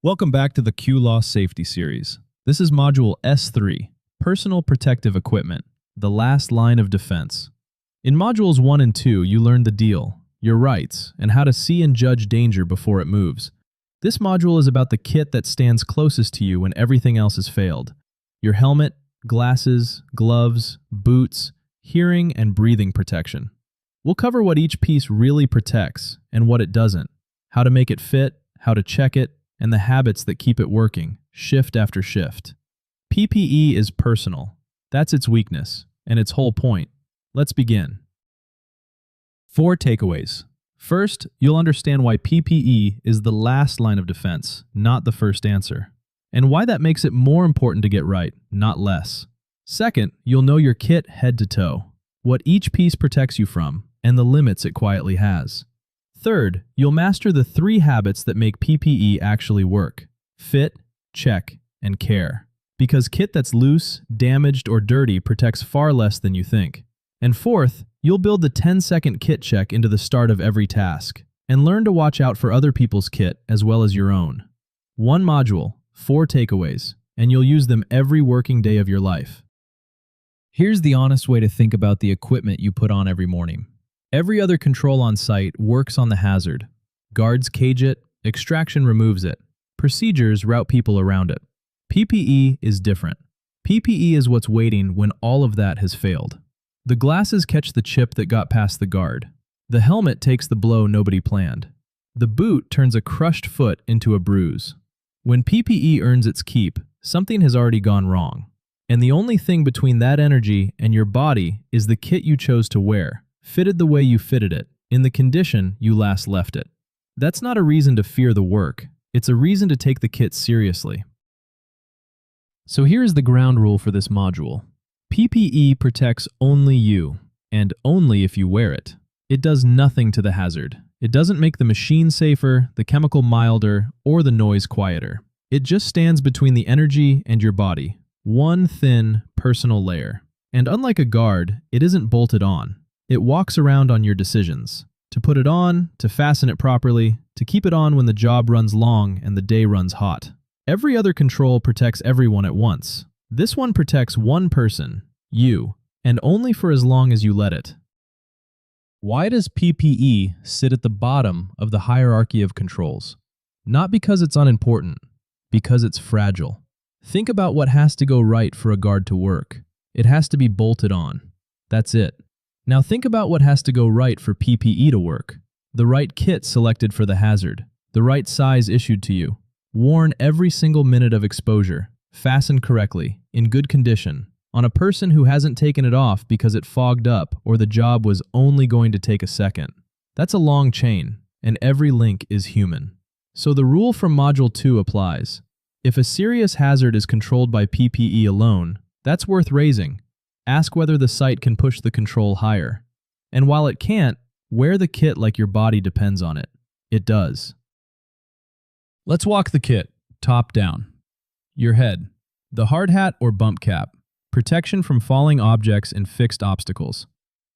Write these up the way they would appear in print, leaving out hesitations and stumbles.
Welcome back to the Q-Law Safety Series. This is Module S3, Personal Protective Equipment, the last line of defense. In Modules 1 and 2, you learn the deal, your rights, and how to see and judge danger before it moves. This module is about the kit that stands closest to you when everything else has failed. Your helmet, glasses, gloves, boots, hearing, and breathing protection. We'll cover what each piece really protects and what it doesn't, how to make it fit, how to check it, and the habits that keep it working, shift after shift. PPE is personal. That's its weakness, and its whole point. Let's begin. 4 takeaways. First, you'll understand why PPE is the last line of defense, not the first answer, and why that makes it more important to get right, not less. Second, you'll know your kit head to toe, what each piece protects you from, and the limits it quietly has. Third, you'll master the 3 habits that make PPE actually work: fit, check, and care. Because kit that's loose, damaged, or dirty protects far less than you think. And fourth, you'll build the 10-second kit check into the start of every task, and learn to watch out for other people's kit as well as your own. 1 module, 4 takeaways, and you'll use them every working day of your life. Here's the honest way to think about the equipment you put on every morning. Every other control on site works on the hazard. Guards cage it, extraction removes it. Procedures route people around it. PPE is different. PPE is what's waiting when all of that has failed. The glasses catch the chip that got past the guard. The helmet takes the blow nobody planned. The boot turns a crushed foot into a bruise. When PPE earns its keep, something has already gone wrong. And the only thing between that energy and your body is the kit you chose to wear, fitted the way you fitted it, in the condition you last left it. That's not a reason to fear the work. It's a reason to take the kit seriously. So here's the ground rule for this module. PPE protects only you, and only if you wear it. It does nothing to the hazard. It doesn't make the machine safer, the chemical milder, or the noise quieter. It just stands between the energy and your body. One thin, personal layer. And unlike a guard, it isn't bolted on. It walks around on your decisions. To put it on, to fasten it properly, to keep it on when the job runs long and the day runs hot. Every other control protects everyone at once. This one protects one person, you, and only for as long as you let it. Why does PPE sit at the bottom of the hierarchy of controls? Not because it's unimportant, because it's fragile. Think about what has to go right for a guard to work. It has to be bolted on. That's it. Now think about what has to go right for PPE to work. The right kit selected for the hazard. The right size issued to you. Worn every single minute of exposure. Fastened correctly, in good condition, on a person who hasn't taken it off because it fogged up or the job was only going to take a second. That's a long chain, and every link is human. So the rule from Module 2 applies. If a serious hazard is controlled by PPE alone, that's worth raising. Ask whether the site can push the control higher. And while it can't, wear the kit like your body depends on it. It does. Let's walk the kit, top down. Your head. The hard hat or bump cap. Protection from falling objects and fixed obstacles.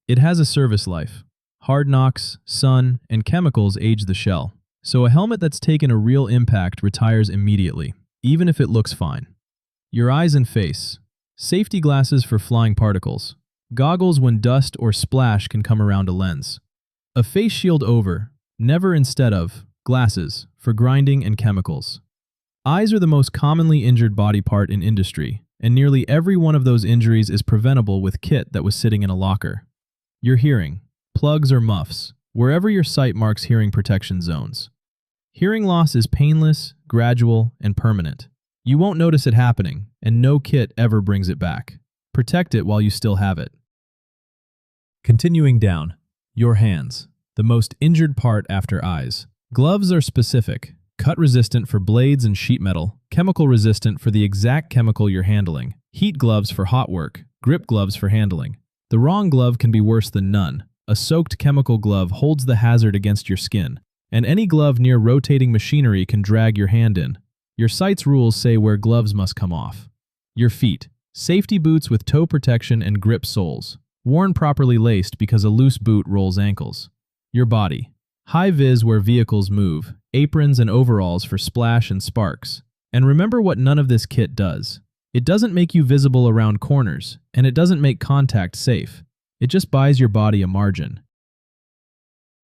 It has a service life. Hard knocks, sun, and chemicals age the shell. So a helmet that's taken a real impact retires immediately, even if it looks fine. Your eyes and face. Safety glasses for flying particles. Goggles when dust or splash can come around a lens. A face shield over, never instead of, glasses for grinding and chemicals. Eyes are the most commonly injured body part in industry, and nearly every one of those injuries is preventable with kit that was sitting in a locker. Your hearing. Plugs or muffs, wherever your site marks hearing protection zones. Hearing loss is painless, gradual, and permanent. You won't notice it happening, and no kit ever brings it back. Protect it while you still have it. Continuing down, your hands, the most injured part after eyes. Gloves are specific, cut-resistant for blades and sheet metal, chemical-resistant for the exact chemical you're handling, heat gloves for hot work, grip gloves for handling. The wrong glove can be worse than none. A soaked chemical glove holds the hazard against your skin, and any glove near rotating machinery can drag your hand in. Your site's rules say where gloves must come off. Your feet. Safety boots with toe protection and grip soles. Worn properly laced because a loose boot rolls ankles. Your body. High-vis where vehicles move, aprons and overalls for splash and sparks. And remember what none of this kit does. It doesn't make you visible around corners, and it doesn't make contact safe. It just buys your body a margin.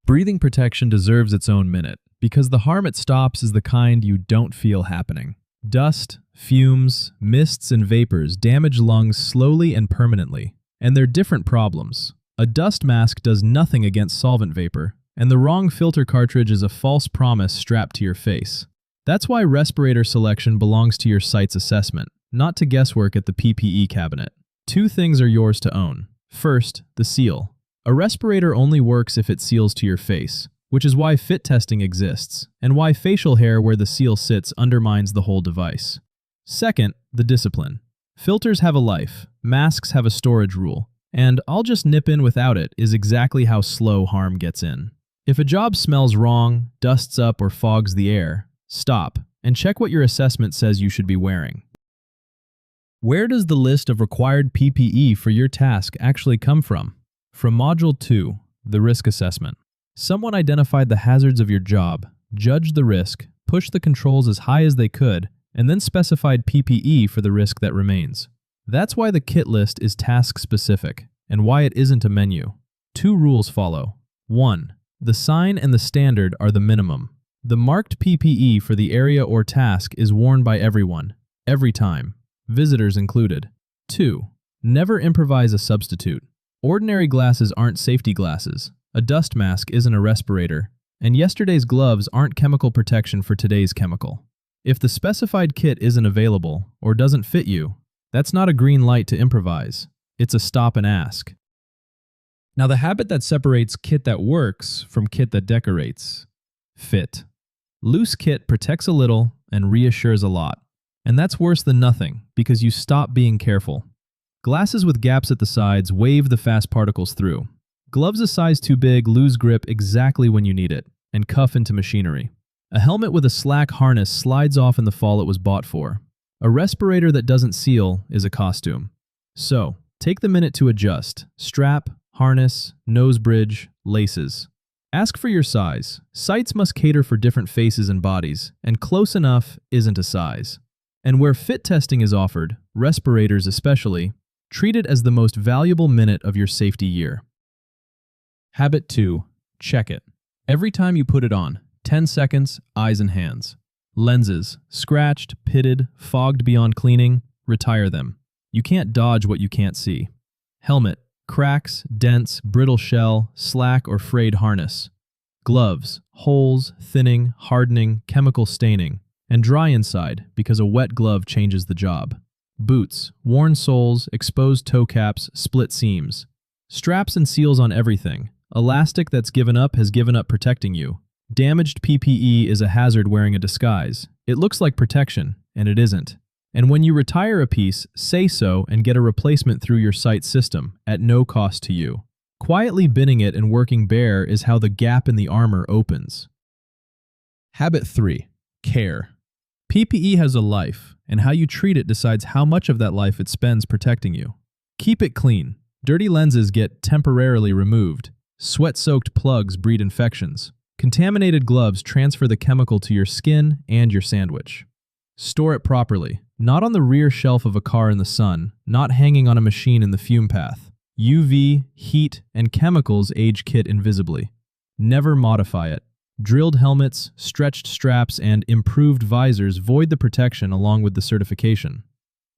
Breathing protection deserves its own minute, because the harm it stops is the kind you don't feel happening. Dust, fumes, mists, and vapors damage lungs slowly and permanently, and they're different problems. A dust mask does nothing against solvent vapor, and the wrong filter cartridge is a false promise strapped to your face. That's why respirator selection belongs to your site's assessment, not to guesswork at the PPE cabinet. Two things are yours to own. First, the seal. A respirator only works if it seals to your face, which is why fit testing exists, and why facial hair where the seal sits undermines the whole device. Second, the discipline. Filters have a life, masks have a storage rule, and I'll just nip in without it is exactly how slow harm gets in. If a job smells wrong, dusts up, or fogs the air, stop and check what your assessment says you should be wearing. Where does the list of required PPE for your task actually come from? From Module 2, the risk assessment. Someone identified the hazards of your job, judged the risk, pushed the controls as high as they could, and then specified PPE for the risk that remains. That's why the kit list is task-specific, and why it isn't a menu. Two rules follow. 1. The sign and the standard are the minimum. The marked PPE for the area or task is worn by everyone, every time, visitors included. 2. Never improvise a substitute. Ordinary glasses aren't safety glasses, a dust mask isn't a respirator, and yesterday's gloves aren't chemical protection for today's chemical. If the specified kit isn't available or doesn't fit you, that's not a green light to improvise. It's a stop and ask. Now, the habit that separates kit that works from kit that decorates. Fit. Loose kit protects a little and reassures a lot. And that's worse than nothing, because you stop being careful. Glasses with gaps at the sides wave the fast particles through. Gloves a size too big lose grip exactly when you need it, and cuff into machinery. A helmet with a slack harness slides off in the fall it was bought for. A respirator that doesn't seal is a costume. So, take the minute to adjust. Strap, harness, nose bridge, laces. Ask for your size. Sites must cater for different faces and bodies, and close enough isn't a size. And where fit testing is offered, respirators especially, treat it as the most valuable minute of your safety year. Habit 2. Check it. Every time you put it on, 10 seconds, eyes and hands. Lenses, scratched, pitted, fogged beyond cleaning, retire them. You can't dodge what you can't see. Helmet, cracks, dents, brittle shell, slack or frayed harness. Gloves, holes, thinning, hardening, chemical staining, and dry inside because a wet glove changes the job. Boots, worn soles, exposed toe caps, split seams. Straps and seals on everything. Elastic that's given up has given up protecting you. Damaged PPE is a hazard wearing a disguise. It looks like protection, and it isn't. And when you retire a piece, say so and get a replacement through your site system, at no cost to you. Quietly binning it and working bare is how the gap in the armor opens. Habit 3. Care. PPE has a life, and how you treat it decides how much of that life it spends protecting you. Keep it clean. Dirty lenses get temporarily removed. Sweat-soaked plugs breed infections. Contaminated gloves transfer the chemical to your skin and your sandwich. Store it properly, not on the rear shelf of a car in the sun, not hanging on a machine in the fume path. UV, heat, and chemicals age kit invisibly. Never modify it. Drilled helmets, stretched straps, and improved visors void the protection along with the certification.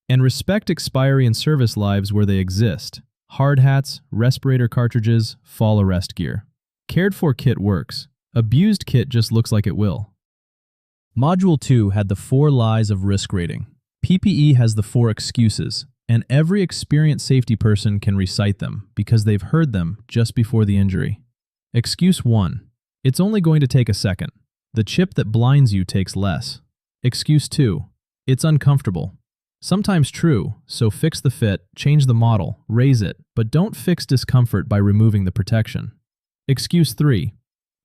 And respect expiry and service lives where they exist. Hard hats, respirator cartridges, fall arrest gear. Cared for kit works. Abused kit just looks like it will. Module 2 had the 4 lies of risk rating. PPE has the 4 excuses, and every experienced safety person can recite them because they've heard them just before the injury. Excuse 1. It's only going to take a second. The chip that blinds you takes less. Excuse 2. It's uncomfortable. Sometimes true, so fix the fit, change the model, raise it, but don't fix discomfort by removing the protection. Excuse 3.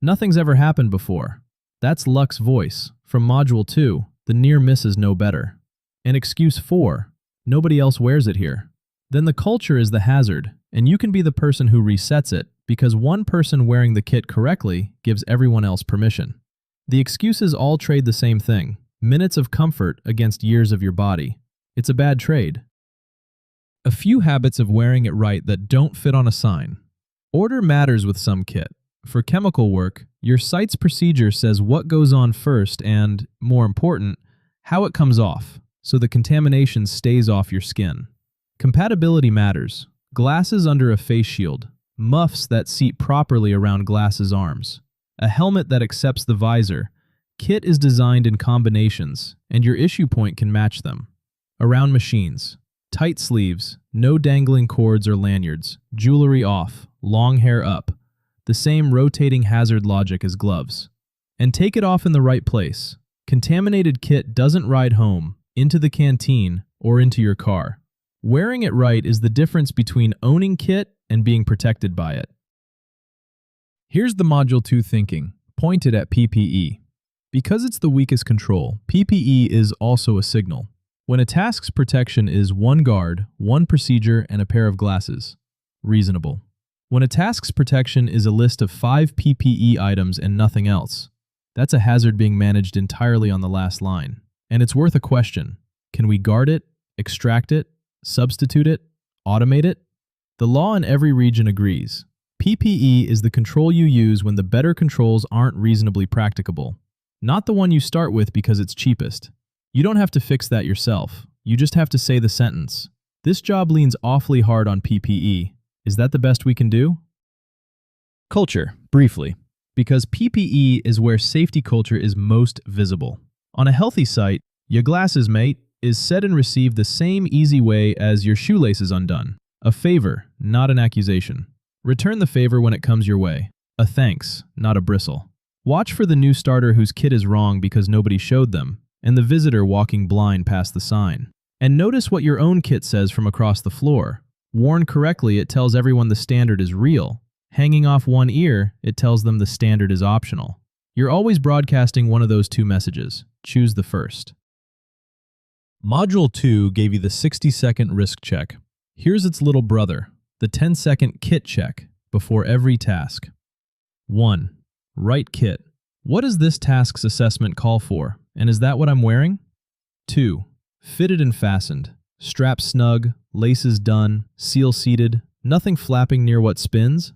Nothing's ever happened before. That's luck's voice. From Module 2, the near misses know better. And excuse 4. Nobody else wears it here. Then the culture is the hazard, and you can be the person who resets it, because one person wearing the kit correctly gives everyone else permission. The excuses all trade the same thing: minutes of comfort against years of your body. It's a bad trade. A few habits of wearing it right that don't fit on a sign. Order matters with some kit. For chemical work, your site's procedure says what goes on first and, more important, how it comes off, so the contamination stays off your skin. Compatibility matters. Glasses under a face shield, muffs that seat properly around glasses' arms, a helmet that accepts the visor. Kit is designed in combinations, and your issue point can match them. Around machines, tight sleeves, no dangling cords or lanyards, jewelry off, long hair up, the same rotating hazard logic as gloves. And take it off in the right place. Contaminated kit doesn't ride home, into the canteen, or into your car. Wearing it right is the difference between owning kit and being protected by it. Here's the Module 2 thinking, pointed at PPE. Because it's the weakest control, PPE is also a signal. When a task's protection is one guard, one procedure, and a pair of glasses, reasonable. When a task's protection is a list of 5 PPE items and nothing else, that's a hazard being managed entirely on the last line. And it's worth a question. Can we guard it, extract it, substitute it, automate it? The law in every region agrees. PPE is the control you use when the better controls aren't reasonably practicable. Not the one you start with because it's cheapest. You don't have to fix that yourself. You just have to say the sentence. This job leans awfully hard on PPE. Is that the best we can do? Culture, briefly. Because PPE is where safety culture is most visible. On a healthy site, "Your glasses, mate," is said and received the same easy way as "your shoelaces undone." A favor, not an accusation. Return the favor when it comes your way. A thanks, not a bristle. Watch for the new starter whose kit is wrong because nobody showed them, and the visitor walking blind past the sign. And notice what your own kit says from across the floor. Worn correctly, it tells everyone the standard is real. Hanging off one ear, it tells them the standard is optional. You're always broadcasting one of those two messages. Choose the first. Module 2 gave you the 60-second risk check. Here's its little brother, the 10-second kit check before every task. 1. Right kit. What does this task's assessment call for, and is that what I'm wearing? 2. Fitted and fastened. Strap snug, laces done, seal seated, nothing flapping near what spins.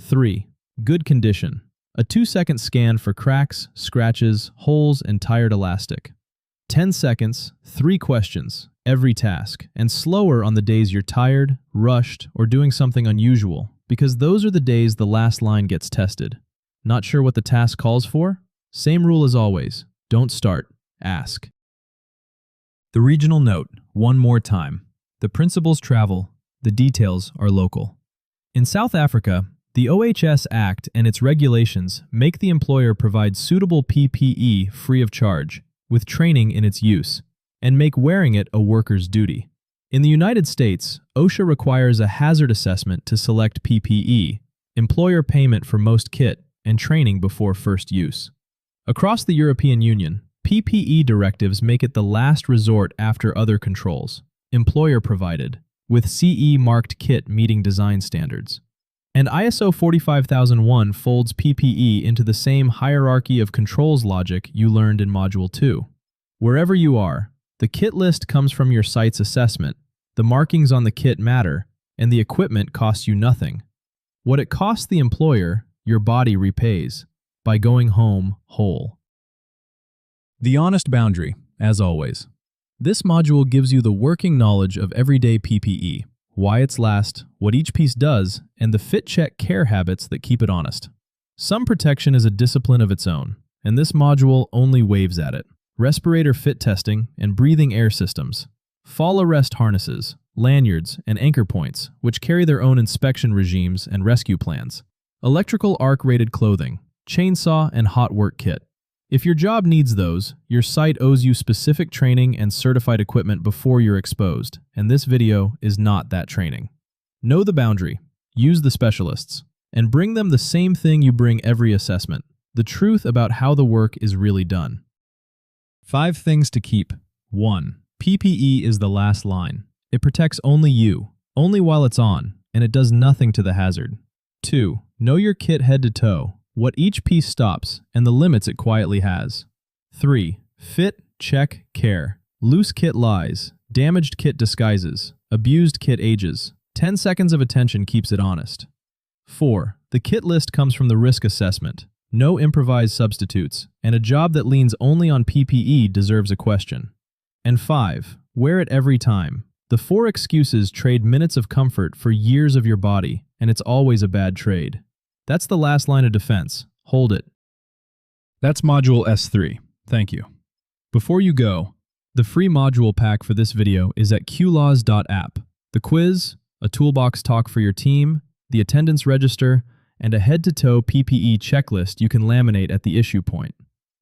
3. Good condition. A 2-second scan for cracks, scratches, holes, and tired elastic. 10 seconds, 3 questions, every task, and slower on the days you're tired, rushed, or doing something unusual, because those are the days the last line gets tested. Not sure what the task calls for? Same rule as always. Don't start. Ask. The regional note, one more time. The principles travel, the details are local. In South Africa, the OHS Act and its regulations make the employer provide suitable PPE free of charge, with training in its use, and make wearing it a worker's duty. In the United States, OSHA requires a hazard assessment to select PPE, employer payment for most kit, and training before first use. Across the European Union, PPE directives make it the last resort after other controls, employer provided, with CE marked kit meeting design standards. And ISO 45001 folds PPE into the same hierarchy of controls logic you learned in Module 2. Wherever you are, the kit list comes from your site's assessment, the markings on the kit matter, and the equipment costs you nothing. What it costs the employer, your body repays, by going home whole. The honest boundary, as always. This module gives you the working knowledge of everyday PPE, why it's last, what each piece does, and the fit check care habits that keep it honest. Some protection is a discipline of its own, and this module only waves at it. Respirator fit testing and breathing air systems. Fall arrest harnesses, lanyards, and anchor points, which carry their own inspection regimes and rescue plans. Electrical arc-rated clothing, chainsaw, and hot work kit. If your job needs those, your site owes you specific training and certified equipment before you're exposed, and this video is not that training. Know the boundary, use the specialists, and bring them the same thing you bring every assessment, the truth about how the work is really done. 5 things to keep. 1. PPE is the last line. It protects only you, only while it's on, and it does nothing to the hazard. 2. Know your kit head to toe, what each piece stops, and the limits it quietly has. 3. Fit, check, care. Loose kit lies, damaged kit disguises, abused kit ages. 10 seconds of attention keeps it honest. 4. The kit list comes from the risk assessment. No improvised substitutes, and a job that leans only on PPE deserves a question. And 5. Wear it every time. The 4 excuses trade minutes of comfort for years of your body, and it's always a bad trade. That's the last line of defense. Hold it. That's Module S3. Thank you. Before you go, the free module pack for this video is at qlaws.app. The quiz, a toolbox talk for your team, the attendance register, and a head-to-toe PPE checklist you can laminate at the issue point.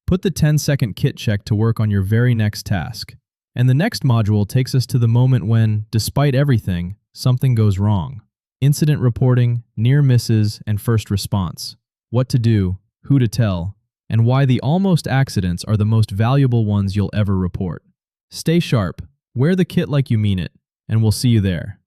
Put the 10-second kit check to work on your very next task. And the next module takes us to the moment when, despite everything, something goes wrong. Incident reporting, near misses, and first response. What to do, who to tell, and why the almost accidents are the most valuable ones you'll ever report. Stay sharp, wear the kit like you mean it, and we'll see you there.